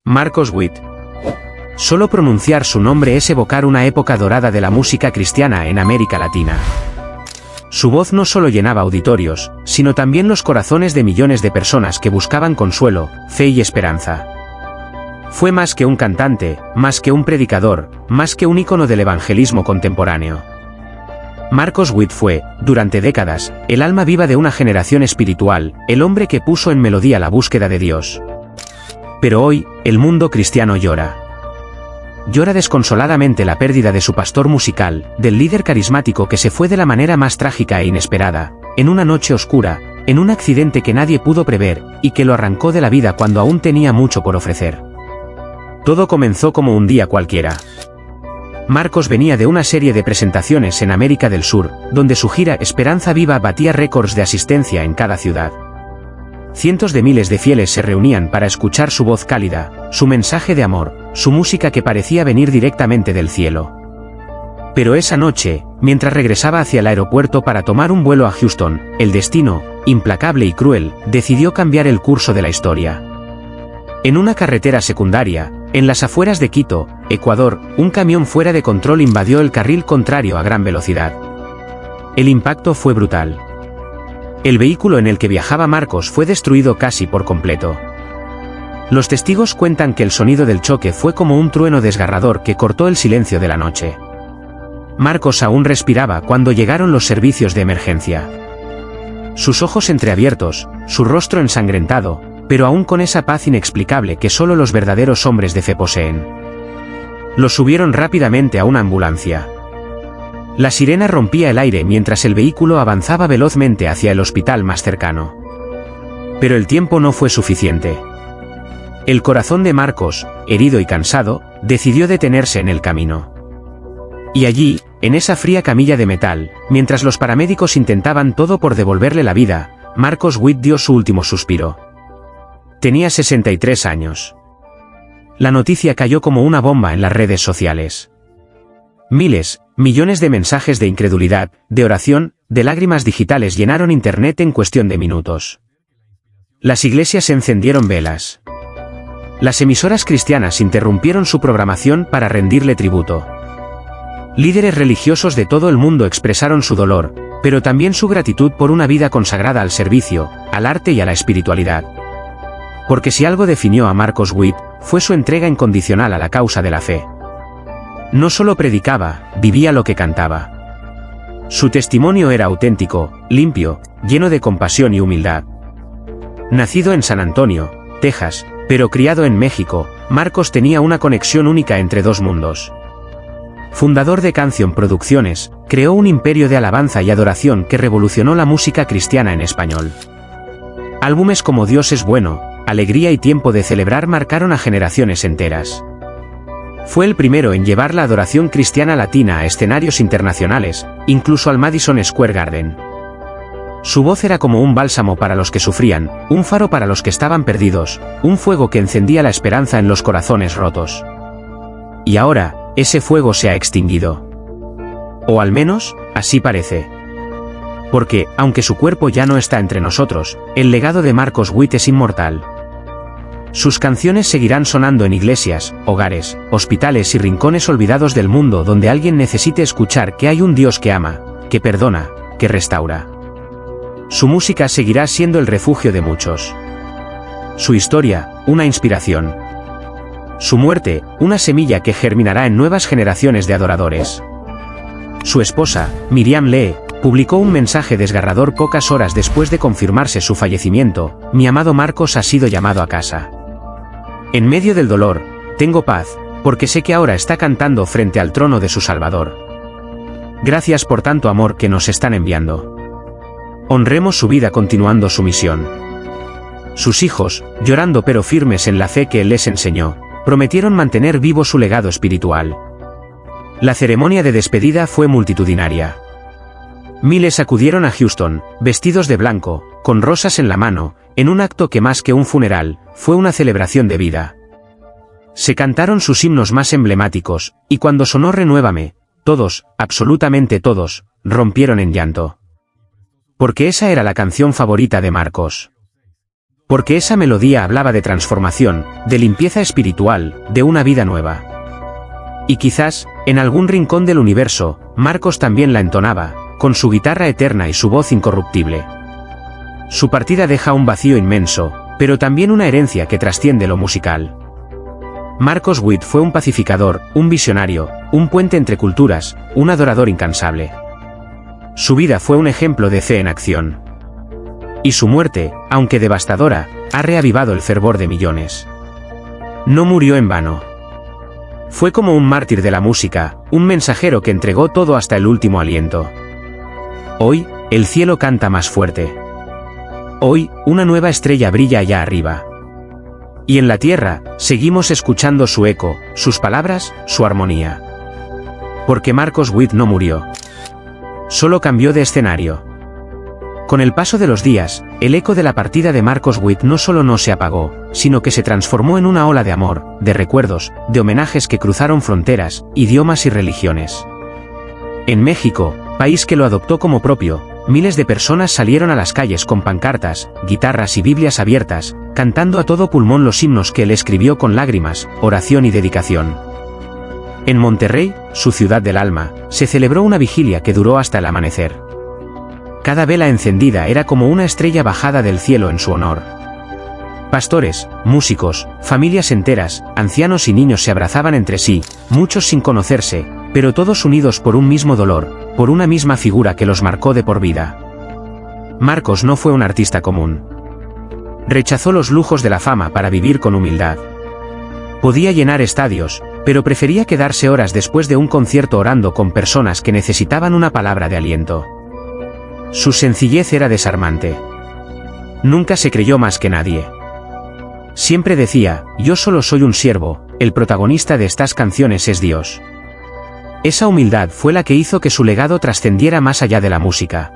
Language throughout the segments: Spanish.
Marcos Witt. Solo pronunciar su nombre es evocar una época dorada de la música cristiana en América Latina. Su voz no solo llenaba auditorios, sino también los corazones de millones de personas que buscaban consuelo, fe y esperanza. Fue más que un cantante, más que un predicador, más que un ícono del evangelismo contemporáneo. Marcos Witt fue, durante décadas, el alma viva de una generación espiritual, el hombre que puso en melodía la búsqueda de Dios. Pero hoy, el mundo cristiano llora. Llora desconsoladamente la pérdida de su pastor musical, del líder carismático que se fue de la manera más trágica e inesperada, en una noche oscura, en un accidente que nadie pudo prever, y que lo arrancó de la vida cuando aún tenía mucho por ofrecer. Todo comenzó como un día cualquiera. Marcos venía de una serie de presentaciones en América del Sur, donde su gira Esperanza Viva batía récords de asistencia en cada ciudad. Cientos de miles de fieles se reunían para escuchar su voz cálida, su mensaje de amor, su música que parecía venir directamente del cielo. Pero esa noche, mientras regresaba hacia el aeropuerto para tomar un vuelo a Houston, el destino, implacable y cruel, decidió cambiar el curso de la historia. En una carretera secundaria, en las afueras de Quito, Ecuador, un camión fuera de control invadió el carril contrario a gran velocidad. El impacto fue brutal. El vehículo en el que viajaba Marcos fue destruido casi por completo. Los testigos cuentan que el sonido del choque fue como un trueno desgarrador que cortó el silencio de la noche. Marcos aún respiraba cuando llegaron los servicios de emergencia. Sus ojos entreabiertos, su rostro ensangrentado, pero aún con esa paz inexplicable que solo los verdaderos hombres de fe poseen. Lo subieron rápidamente a una ambulancia. La sirena rompía el aire mientras el vehículo avanzaba velozmente hacia el hospital más cercano. Pero el tiempo no fue suficiente. El corazón de Marcos, herido y cansado, decidió detenerse en el camino. Y allí, en esa fría camilla de metal, mientras los paramédicos intentaban todo por devolverle la vida, Marcos Witt dio su último suspiro. Tenía 63 años. La noticia cayó como una bomba en las redes sociales. Miles, millones de mensajes de incredulidad, de oración, de lágrimas digitales llenaron internet en cuestión de minutos. Las iglesias encendieron velas. Las emisoras cristianas interrumpieron su programación para rendirle tributo. Líderes religiosos de todo el mundo expresaron su dolor, pero también su gratitud por una vida consagrada al servicio, al arte y a la espiritualidad. Porque si algo definió a Marcos Witt, fue su entrega incondicional a la causa de la fe. No solo predicaba, vivía lo que cantaba. Su testimonio era auténtico, limpio, lleno de compasión y humildad. Nacido en San Antonio, Texas, pero criado en México, Marcos tenía una conexión única entre dos mundos. Fundador de Canción Producciones, creó un imperio de alabanza y adoración que revolucionó la música cristiana en español. Álbumes como Dios es bueno, Alegría y Tiempo de Celebrar marcaron a generaciones enteras. Fue el primero en llevar la adoración cristiana latina a escenarios internacionales, incluso al Madison Square Garden. Su voz era como un bálsamo para los que sufrían, un faro para los que estaban perdidos, un fuego que encendía la esperanza en los corazones rotos. Y ahora, ese fuego se ha extinguido. O al menos, así parece. Porque, aunque su cuerpo ya no está entre nosotros, el legado de Marcos Witt es inmortal. Sus canciones seguirán sonando en iglesias, hogares, hospitales y rincones olvidados del mundo donde alguien necesite escuchar que hay un Dios que ama, que perdona, que restaura. Su música seguirá siendo el refugio de muchos. Su historia, una inspiración. Su muerte, una semilla que germinará en nuevas generaciones de adoradores. Su esposa, Miriam Lee, publicó un mensaje desgarrador pocas horas después de confirmarse su fallecimiento: mi amado Marcos ha sido llamado a casa. En medio del dolor, tengo paz, porque sé que ahora está cantando frente al trono de su Salvador. Gracias por tanto amor que nos están enviando. Honremos su vida continuando su misión. Sus hijos, llorando pero firmes en la fe que él les enseñó, prometieron mantener vivo su legado espiritual. La ceremonia de despedida fue multitudinaria. Miles acudieron a Houston, vestidos de blanco, con rosas en la mano, en un acto que más que un funeral, fue una celebración de vida. Se cantaron sus himnos más emblemáticos, y cuando sonó Renuévame, todos, absolutamente todos, rompieron en llanto. Porque esa era la canción favorita de Marcos. Porque esa melodía hablaba de transformación, de limpieza espiritual, de una vida nueva. Y quizás, en algún rincón del universo, Marcos también la entonaba, con su guitarra eterna y su voz incorruptible. Su partida deja un vacío inmenso, pero también una herencia que trasciende lo musical. Marcos Witt fue un pacificador, un visionario, un puente entre culturas, un adorador incansable. Su vida fue un ejemplo de fe en acción. Y su muerte, aunque devastadora, ha reavivado el fervor de millones. No murió en vano. Fue como un mártir de la música, un mensajero que entregó todo hasta el último aliento. Hoy, el cielo canta más fuerte. Hoy, una nueva estrella brilla allá arriba. Y en la tierra, seguimos escuchando su eco, sus palabras, su armonía. Porque Marcos Witt no murió. Solo cambió de escenario. Con el paso de los días, el eco de la partida de Marcos Witt no solo no se apagó, sino que se transformó en una ola de amor, de recuerdos, de homenajes que cruzaron fronteras, idiomas y religiones. En México, país que lo adoptó como propio, miles de personas salieron a las calles con pancartas, guitarras y Biblias abiertas, cantando a todo pulmón los himnos que él escribió con lágrimas, oración y dedicación. En Monterrey, su ciudad del alma, se celebró una vigilia que duró hasta el amanecer. Cada vela encendida era como una estrella bajada del cielo en su honor. Pastores, músicos, familias enteras, ancianos y niños se abrazaban entre sí, muchos sin conocerse, pero todos unidos por un mismo dolor, por una misma figura que los marcó de por vida. Marcos no fue un artista común. Rechazó los lujos de la fama para vivir con humildad. Podía llenar estadios, pero prefería quedarse horas después de un concierto orando con personas que necesitaban una palabra de aliento. Su sencillez era desarmante. Nunca se creyó más que nadie. Siempre decía, yo solo soy un siervo, el protagonista de estas canciones es Dios. Esa humildad fue la que hizo que su legado trascendiera más allá de la música.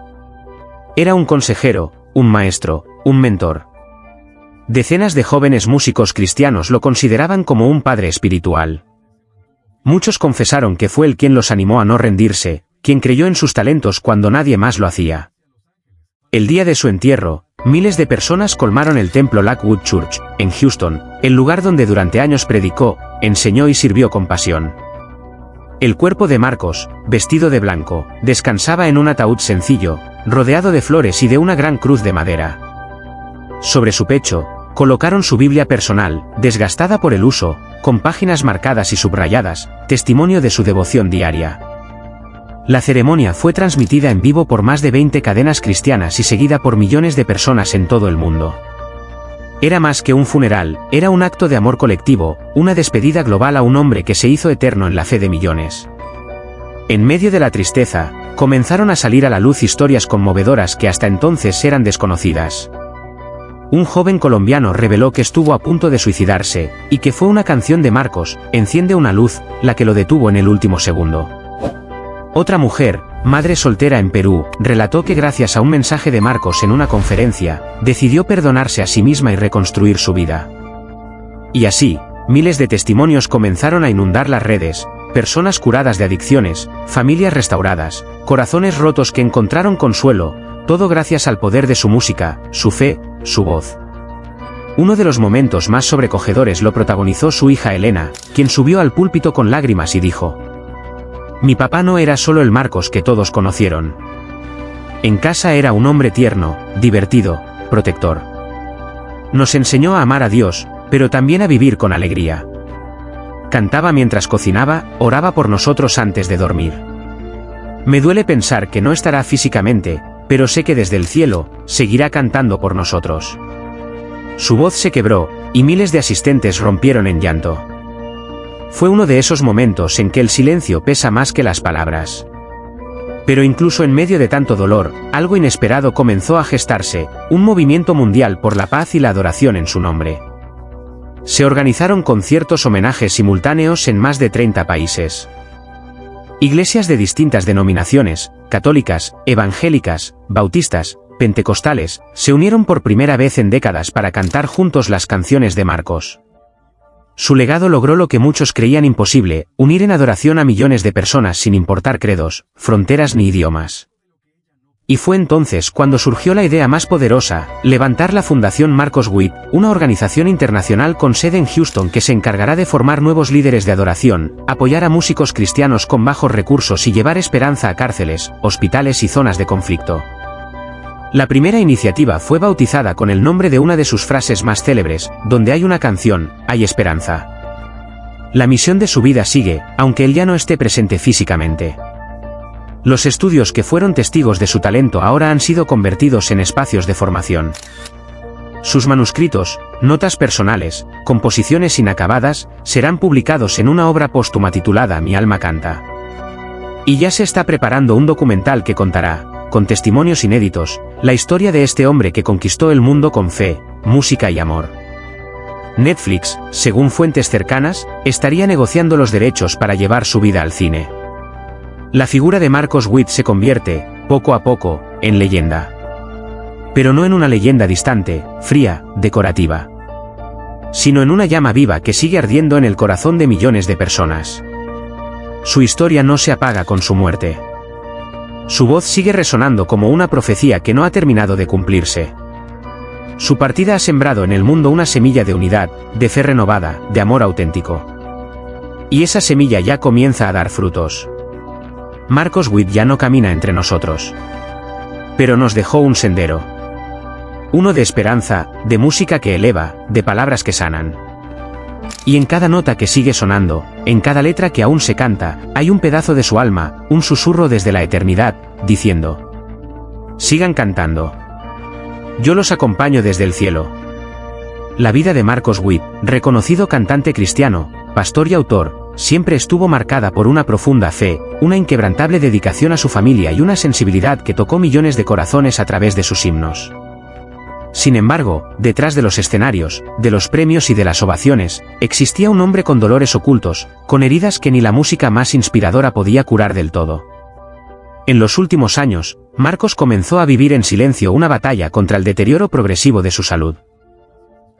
Era un consejero, un maestro, un mentor. Decenas de jóvenes músicos cristianos lo consideraban como un padre espiritual. Muchos confesaron que fue él quien los animó a no rendirse, quien creyó en sus talentos cuando nadie más lo hacía. El día de su entierro, miles de personas colmaron el templo Lakewood Church, en Houston, el lugar donde durante años predicó, enseñó y sirvió con pasión. El cuerpo de Marcos, vestido de blanco, descansaba en un ataúd sencillo, rodeado de flores y de una gran cruz de madera. Sobre su pecho, colocaron su Biblia personal, desgastada por el uso, con páginas marcadas y subrayadas, testimonio de su devoción diaria. La ceremonia fue transmitida en vivo por más de 20 cadenas cristianas y seguida por millones de personas en todo el mundo. Era más que un funeral, era un acto de amor colectivo, una despedida global a un hombre que se hizo eterno en la fe de millones. En medio de la tristeza, comenzaron a salir a la luz historias conmovedoras que hasta entonces eran desconocidas. Un joven colombiano reveló que estuvo a punto de suicidarse, y que fue una canción de Marcos, Enciende una luz, la que lo detuvo en el último segundo. Otra mujer, madre soltera en Perú, relató que gracias a un mensaje de Marcos en una conferencia, decidió perdonarse a sí misma y reconstruir su vida. Y así, miles de testimonios comenzaron a inundar las redes, personas curadas de adicciones, familias restauradas, corazones rotos que encontraron consuelo, todo gracias al poder de su música, su fe, su voz. Uno de los momentos más sobrecogedores lo protagonizó su hija Elena, quien subió al púlpito con lágrimas y dijo: mi papá no era solo el Marcos que todos conocieron. En casa era un hombre tierno, divertido, protector. Nos enseñó a amar a Dios, pero también a vivir con alegría. Cantaba mientras cocinaba, oraba por nosotros antes de dormir. Me duele pensar que no estará físicamente, pero sé que desde el cielo, seguirá cantando por nosotros. Su voz se quebró, y miles de asistentes rompieron en llanto. Fue uno de esos momentos en que el silencio pesa más que las palabras. Pero incluso en medio de tanto dolor, algo inesperado comenzó a gestarse, un movimiento mundial por la paz y la adoración en su nombre. Se organizaron conciertos homenajes simultáneos en más de 30 países. Iglesias de distintas denominaciones, católicas, evangélicas, bautistas, pentecostales, se unieron por primera vez en décadas para cantar juntos las canciones de Marcos. Su legado logró lo que muchos creían imposible, unir en adoración a millones de personas sin importar credos, fronteras ni idiomas. Y fue entonces cuando surgió la idea más poderosa, levantar la Fundación Marcos Witt, una organización internacional con sede en Houston que se encargará de formar nuevos líderes de adoración, apoyar a músicos cristianos con bajos recursos y llevar esperanza a cárceles, hospitales y zonas de conflicto. La primera iniciativa fue bautizada con el nombre de una de sus frases más célebres: donde hay una canción, hay esperanza. La misión de su vida sigue, aunque él ya no esté presente físicamente. Los estudios que fueron testigos de su talento ahora han sido convertidos en espacios de formación. Sus manuscritos, notas personales, composiciones inacabadas, serán publicados en una obra póstuma titulada Mi alma canta. Y ya se está preparando un documental que contará, con testimonios inéditos, la historia de este hombre que conquistó el mundo con fe, música y amor. Netflix, según fuentes cercanas, estaría negociando los derechos para llevar su vida al cine. La figura de Marcos Witt se convierte, poco a poco, en leyenda. Pero no en una leyenda distante, fría, decorativa, sino en una llama viva que sigue ardiendo en el corazón de millones de personas. Su historia no se apaga con su muerte. Su voz sigue resonando como una profecía que no ha terminado de cumplirse. Su partida ha sembrado en el mundo una semilla de unidad, de fe renovada, de amor auténtico. Y esa semilla ya comienza a dar frutos. Marcos Witt ya no camina entre nosotros, pero nos dejó un sendero. Uno de esperanza, de música que eleva, de palabras que sanan. Y en cada nota que sigue sonando, en cada letra que aún se canta, hay un pedazo de su alma, un susurro desde la eternidad, diciendo: sigan cantando. Yo los acompaño desde el cielo. La vida de Marcos Witt, reconocido cantante cristiano, pastor y autor, siempre estuvo marcada por una profunda fe, una inquebrantable dedicación a su familia y una sensibilidad que tocó millones de corazones a través de sus himnos. Sin embargo, detrás de los escenarios, de los premios y de las ovaciones, existía un hombre con dolores ocultos, con heridas que ni la música más inspiradora podía curar del todo. En los últimos años, Marcos comenzó a vivir en silencio una batalla contra el deterioro progresivo de su salud.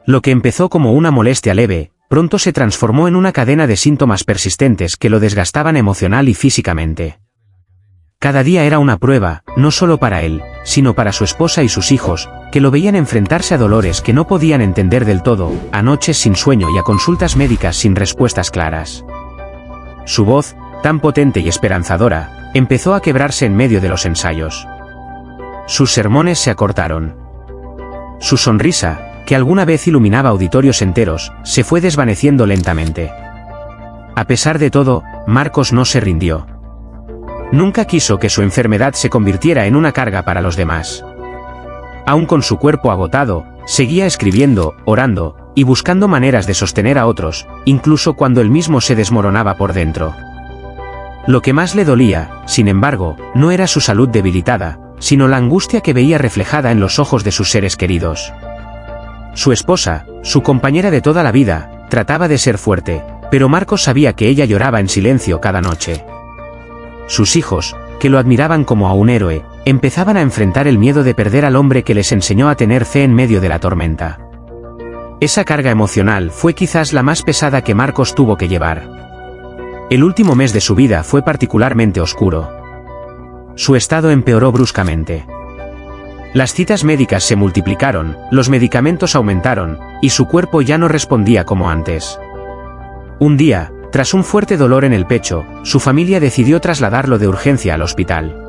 Lo que empezó como una molestia leve, pronto se transformó en una cadena de síntomas persistentes que lo desgastaban emocional y físicamente. Cada día era una prueba, no solo para él, sino para su esposa y sus hijos, que lo veían enfrentarse a dolores que no podían entender del todo, a noches sin sueño y a consultas médicas sin respuestas claras. Su voz, tan potente y esperanzadora, empezó a quebrarse en medio de los ensayos. Sus sermones se acortaron. Su sonrisa, que alguna vez iluminaba auditorios enteros, se fue desvaneciendo lentamente. A pesar de todo, Marcos no se rindió. Nunca quiso que su enfermedad se convirtiera en una carga para los demás. Aún con su cuerpo agotado, seguía escribiendo, orando, y buscando maneras de sostener a otros, incluso cuando él mismo se desmoronaba por dentro. Lo que más le dolía, sin embargo, no era su salud debilitada, sino la angustia que veía reflejada en los ojos de sus seres queridos. Su esposa, su compañera de toda la vida, trataba de ser fuerte, pero Marcos sabía que ella lloraba en silencio cada noche. Sus hijos, que lo admiraban como a un héroe, empezaban a enfrentar el miedo de perder al hombre que les enseñó a tener fe en medio de la tormenta. Esa carga emocional fue quizás la más pesada que Marcos tuvo que llevar. El último mes de su vida fue particularmente oscuro. Su estado empeoró bruscamente. Las citas médicas se multiplicaron, los medicamentos aumentaron, y su cuerpo ya no respondía como antes. Un día, tras un fuerte dolor en el pecho, su familia decidió trasladarlo de urgencia al hospital.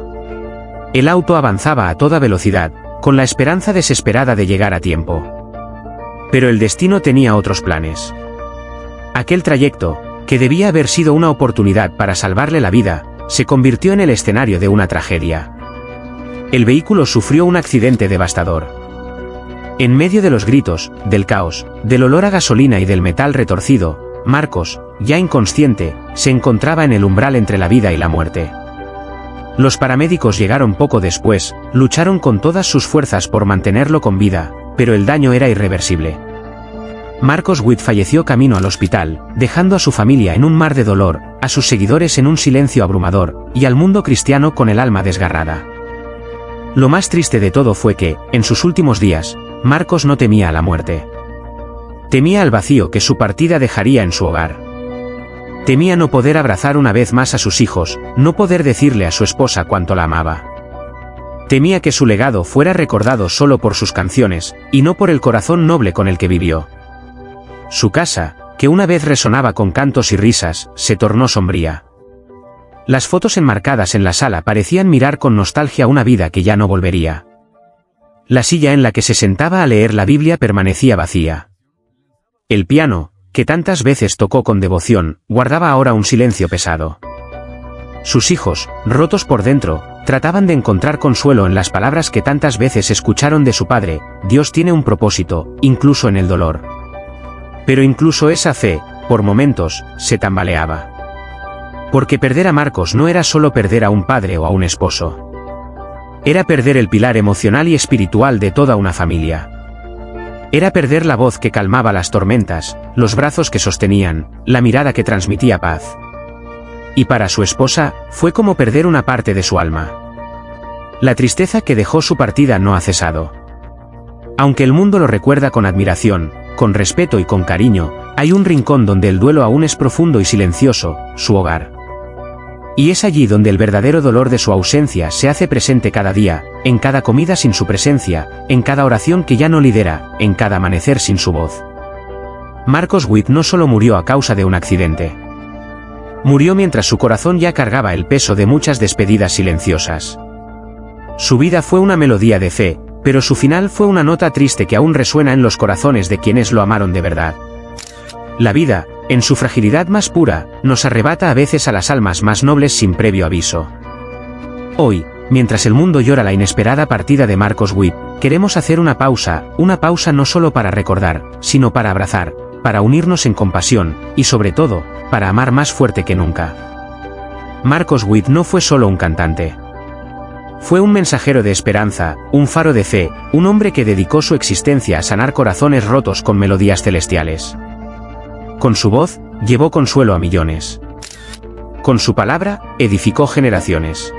El auto avanzaba a toda velocidad, con la esperanza desesperada de llegar a tiempo. Pero el destino tenía otros planes. Aquel trayecto, que debía haber sido una oportunidad para salvarle la vida, se convirtió en el escenario de una tragedia. El vehículo sufrió un accidente devastador. En medio de los gritos, del caos, del olor a gasolina y del metal retorcido, Marcos, ya inconsciente, se encontraba en el umbral entre la vida y la muerte. Los paramédicos llegaron poco después, lucharon con todas sus fuerzas por mantenerlo con vida, pero el daño era irreversible. Marcos Witt falleció camino al hospital, dejando a su familia en un mar de dolor, a sus seguidores en un silencio abrumador, y al mundo cristiano con el alma desgarrada. Lo más triste de todo fue que, en sus últimos días, Marcos no temía a la muerte. Temía al vacío que su partida dejaría en su hogar. Temía no poder abrazar una vez más a sus hijos, no poder decirle a su esposa cuánto la amaba. Temía que su legado fuera recordado solo por sus canciones, y no por el corazón noble con el que vivió. Su casa, que una vez resonaba con cantos y risas, se tornó sombría. Las fotos enmarcadas en la sala parecían mirar con nostalgia una vida que ya no volvería. La silla en la que se sentaba a leer la Biblia permanecía vacía. El piano, que tantas veces tocó con devoción, guardaba ahora un silencio pesado. Sus hijos, rotos por dentro, trataban de encontrar consuelo en las palabras que tantas veces escucharon de su padre: Dios tiene un propósito, incluso en el dolor. Pero incluso esa fe, por momentos, se tambaleaba. Porque perder a Marcos no era solo perder a un padre o a un esposo. Era perder el pilar emocional y espiritual de toda una familia. Era perder la voz que calmaba las tormentas, los brazos que sostenían, la mirada que transmitía paz. Y para su esposa, fue como perder una parte de su alma. La tristeza que dejó su partida no ha cesado. Aunque el mundo lo recuerda con admiración, con respeto y con cariño, hay un rincón donde el duelo aún es profundo y silencioso: su hogar. Y es allí donde el verdadero dolor de su ausencia se hace presente cada día, en cada comida sin su presencia, en cada oración que ya no lidera, en cada amanecer sin su voz. Marcos Witt no solo murió a causa de un accidente. Murió mientras su corazón ya cargaba el peso de muchas despedidas silenciosas. Su vida fue una melodía de fe, pero su final fue una nota triste que aún resuena en los corazones de quienes lo amaron de verdad. La vida, en su fragilidad más pura, nos arrebata a veces a las almas más nobles sin previo aviso. Hoy, mientras el mundo llora la inesperada partida de Marcos Witt, queremos hacer una pausa no solo para recordar, sino para abrazar, para unirnos en compasión, y sobre todo, para amar más fuerte que nunca. Marcos Witt no fue solo un cantante. Fue un mensajero de esperanza, un faro de fe, un hombre que dedicó su existencia a sanar corazones rotos con melodías celestiales. Con su voz, llevó consuelo a millones. Con su palabra, edificó generaciones.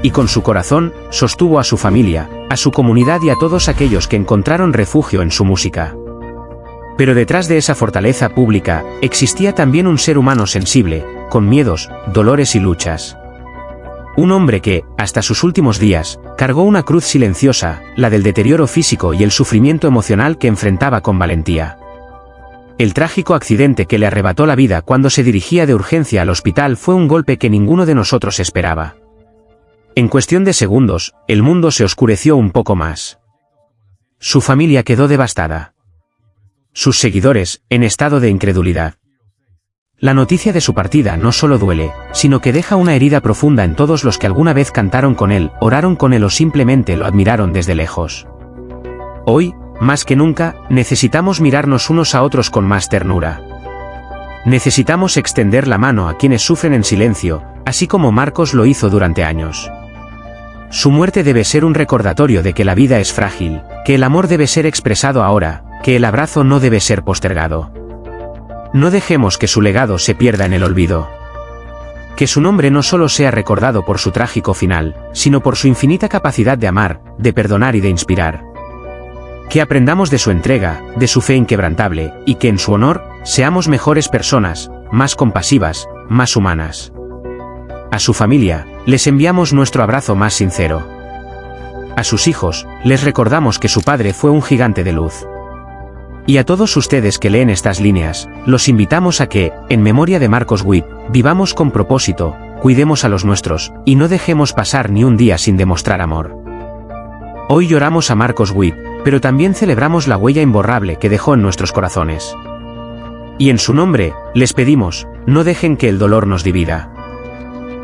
Y con su corazón, sostuvo a su familia, a su comunidad y a todos aquellos que encontraron refugio en su música. Pero detrás de esa fortaleza pública, existía también un ser humano sensible, con miedos, dolores y luchas. Un hombre que, hasta sus últimos días, cargó una cruz silenciosa, la del deterioro físico y el sufrimiento emocional que enfrentaba con valentía. El trágico accidente que le arrebató la vida cuando se dirigía de urgencia al hospital fue un golpe que ninguno de nosotros esperaba. En cuestión de segundos, el mundo se oscureció un poco más. Su familia quedó devastada. Sus seguidores, en estado de incredulidad. La noticia de su partida no solo duele, sino que deja una herida profunda en todos los que alguna vez cantaron con él, oraron con él o simplemente lo admiraron desde lejos. Hoy, más que nunca, necesitamos mirarnos unos a otros con más ternura. Necesitamos extender la mano a quienes sufren en silencio, así como Marcos lo hizo durante años. Su muerte debe ser un recordatorio de que la vida es frágil, que el amor debe ser expresado ahora, que el abrazo no debe ser postergado. No dejemos que su legado se pierda en el olvido. Que su nombre no solo sea recordado por su trágico final, sino por su infinita capacidad de amar, de perdonar y de inspirar. Que aprendamos de su entrega, de su fe inquebrantable, y que en su honor, seamos mejores personas, más compasivas, más humanas. A su familia, les enviamos nuestro abrazo más sincero. A sus hijos, les recordamos que su padre fue un gigante de luz. Y a todos ustedes que leen estas líneas, los invitamos a que, en memoria de Marcos Witt, vivamos con propósito, cuidemos a los nuestros, y no dejemos pasar ni un día sin demostrar amor. Hoy lloramos a Marcos Witt, pero también celebramos la huella imborrable que dejó en nuestros corazones. Y en su nombre, les pedimos, no dejen que el dolor nos divida.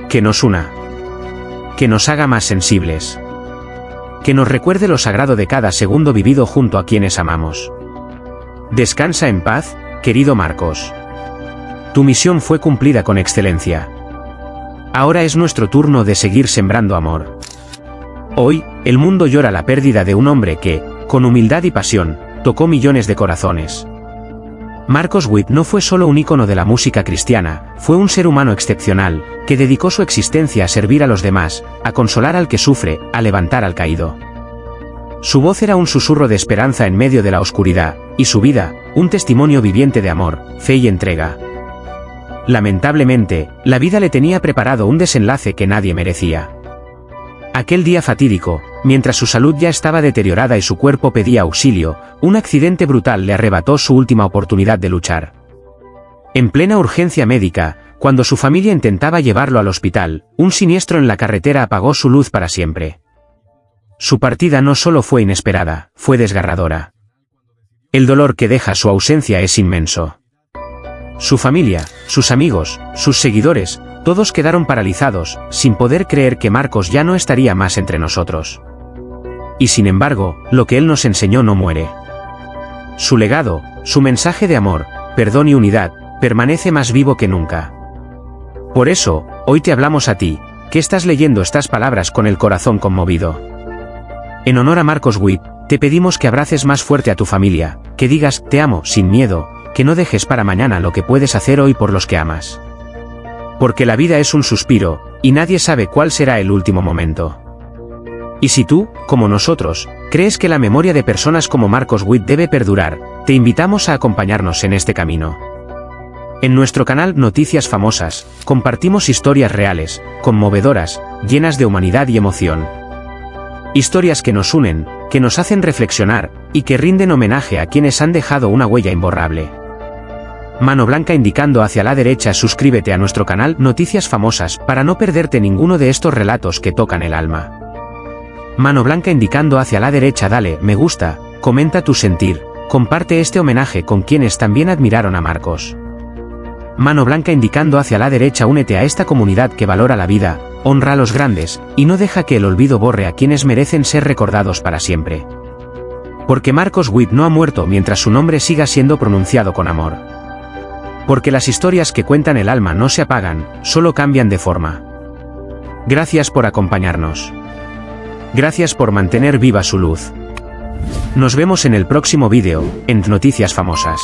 Que nos una. Que nos haga más sensibles. Que nos recuerde lo sagrado de cada segundo vivido junto a quienes amamos. Descansa en paz, querido Marcos. Tu misión fue cumplida con excelencia. Ahora es nuestro turno de seguir sembrando amor. Hoy, el mundo llora la pérdida de un hombre que, con humildad y pasión, tocó millones de corazones. Marcos Witt no fue solo un ícono de la música cristiana, fue un ser humano excepcional, que dedicó su existencia a servir a los demás, a consolar al que sufre, a levantar al caído. Su voz era un susurro de esperanza en medio de la oscuridad, y su vida, un testimonio viviente de amor, fe y entrega. Lamentablemente, la vida le tenía preparado un desenlace que nadie merecía. Aquel día fatídico, mientras su salud ya estaba deteriorada y su cuerpo pedía auxilio, un accidente brutal le arrebató su última oportunidad de luchar. En plena urgencia médica, cuando su familia intentaba llevarlo al hospital, un siniestro en la carretera apagó su luz para siempre. Su partida no solo fue inesperada, fue desgarradora. El dolor que deja su ausencia es inmenso. Su familia, sus amigos, sus seguidores, todos quedaron paralizados, sin poder creer que Marcos ya no estaría más entre nosotros. Y sin embargo, lo que él nos enseñó no muere. Su legado, su mensaje de amor, perdón y unidad, permanece más vivo que nunca. Por eso, hoy te hablamos a ti, que estás leyendo estas palabras con el corazón conmovido. En honor a Marcos Witt, te pedimos que abraces más fuerte a tu familia, que digas, te amo, sin miedo, que no dejes para mañana lo que puedes hacer hoy por los que amas. Porque la vida es un suspiro, y nadie sabe cuál será el último momento. Y si tú, como nosotros, crees que la memoria de personas como Marcos Witt debe perdurar, te invitamos a acompañarnos en este camino. En nuestro canal Noticias Famosas, compartimos historias reales, conmovedoras, llenas de humanidad y emoción. Historias que nos unen, que nos hacen reflexionar, y que rinden homenaje a quienes han dejado una huella imborrable. Mano blanca indicando hacia la derecha. Suscríbete a nuestro canal Noticias Famosas para no perderte ninguno de estos relatos que tocan el alma. Mano blanca indicando hacia la derecha. Dale me gusta, comenta tu sentir, comparte este homenaje con quienes también admiraron a Marcos. Mano blanca indicando hacia la derecha. Únete a esta comunidad que valora la vida, honra a los grandes, y no deja que el olvido borre a quienes merecen ser recordados para siempre. Porque Marcos Witt no ha muerto mientras su nombre siga siendo pronunciado con amor. Porque las historias que cuentan el alma no se apagan, solo cambian de forma. Gracias por acompañarnos. Gracias por mantener viva su luz. Nos vemos en el próximo vídeo, en Noticias Famosas.